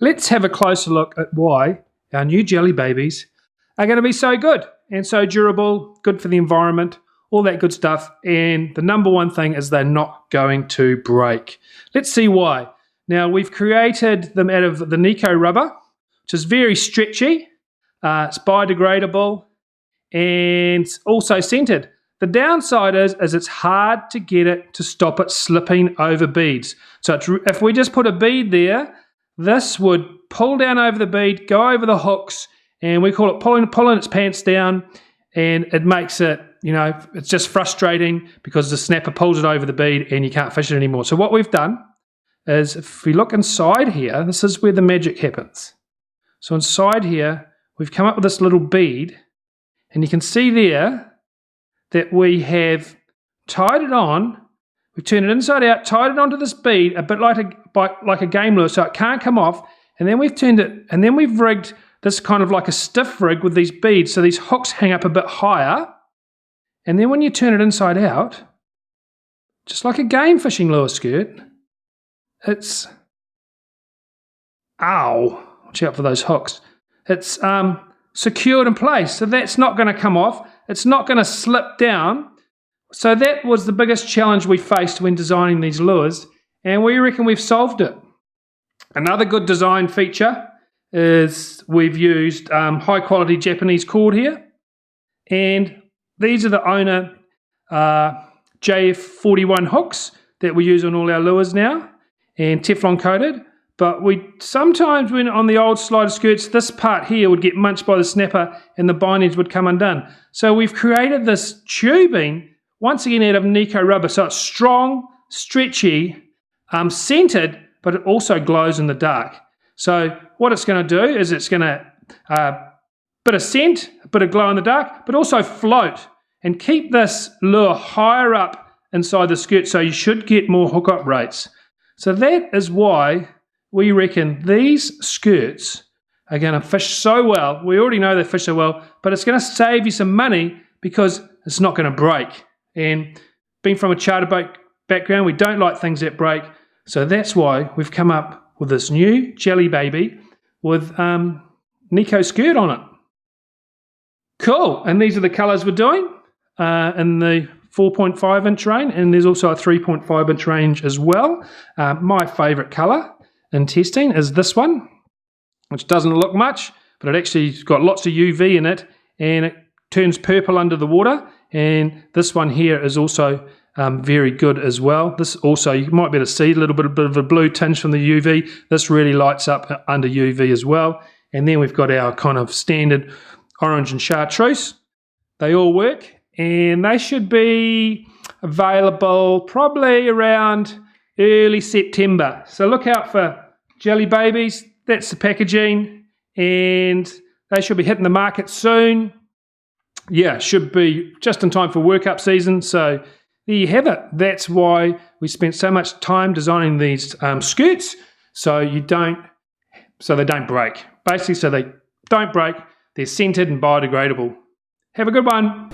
let's have a closer look at why our new Jelly Babies are going to be so good and so durable, good for the environment, all that good stuff. And the number one thing is they're not going to break. Let's see why. Now, we've created them out of the Nico rubber, which is very stretchy. It's biodegradable and also scented. The downside is it's hard to get it to stop it slipping over beads. So if we just put a bead there, this would pull down over the bead, go over the hooks, and we call it pulling its pants down, and it makes it, it's just frustrating because the snapper pulls it over the bead and you can't fish it anymore. So what we've done is, if we look inside here, this is where the magic happens. So inside here, we've come up with this little bead, and you can see there that we have tied it on. We've turned it inside out, tied it onto this bead, a bit like a game lure, so it can't come off. And then we've turned it, and then we've rigged this kind of like a stiff rig with these beads, so these hooks hang up a bit higher. And then when you turn it inside out, just like a game fishing lure skirt, it's, watch out for those hooks. It's secured in place, so that's not going to come off. It's not going to slip down. So that was the biggest challenge we faced when designing these lures, and we reckon we've solved it. Another good design feature is we've used high quality Japanese cord here, and these are the Owner JF41 hooks that we use on all our lures now, and Teflon coated. But we sometimes, when on the old slider skirts, this part here would get munched by the snapper and the bindings would come undone. So we've created this tubing, once again out of Nico rubber, so it's strong, stretchy, scented, but it also glows in the dark. So what it's going to do is it's going to bit of scent, a bit of glow in the dark, but also float and keep this lure higher up inside the skirt, so you should get more hookup rates. So that is why we reckon these skirts are going to fish so well. We already know they fish so well, but it's going to save you some money because it's not going to break. And being from a charter boat background, we don't like things that break. So that's why we've come up with this new Jelly Baby with Nico skirt on it. Cool. And these are the colours we're doing in the 4.5 inch range, and there's also a 3.5 inch range as well. My favourite colour in testing is this one, which doesn't look much, but it actually's got lots of UV in it, and it turns purple under the water. And this one here is also very good as well. This also, you might be able to see a little bit of a blue tinge from the UV. This really lights up under UV as well. And then we've got our kind of standard orange and chartreuse. They all work, and they should be available probably around early September. So look out for Jelly Babies. That's the packaging, and they should be hitting the market soon. Yeah, should be just in time for workup season. So there you have it. That's why we spent so much time designing these skirts, so they don't break. Basically, so they don't break. They're scented and biodegradable. Have a good one.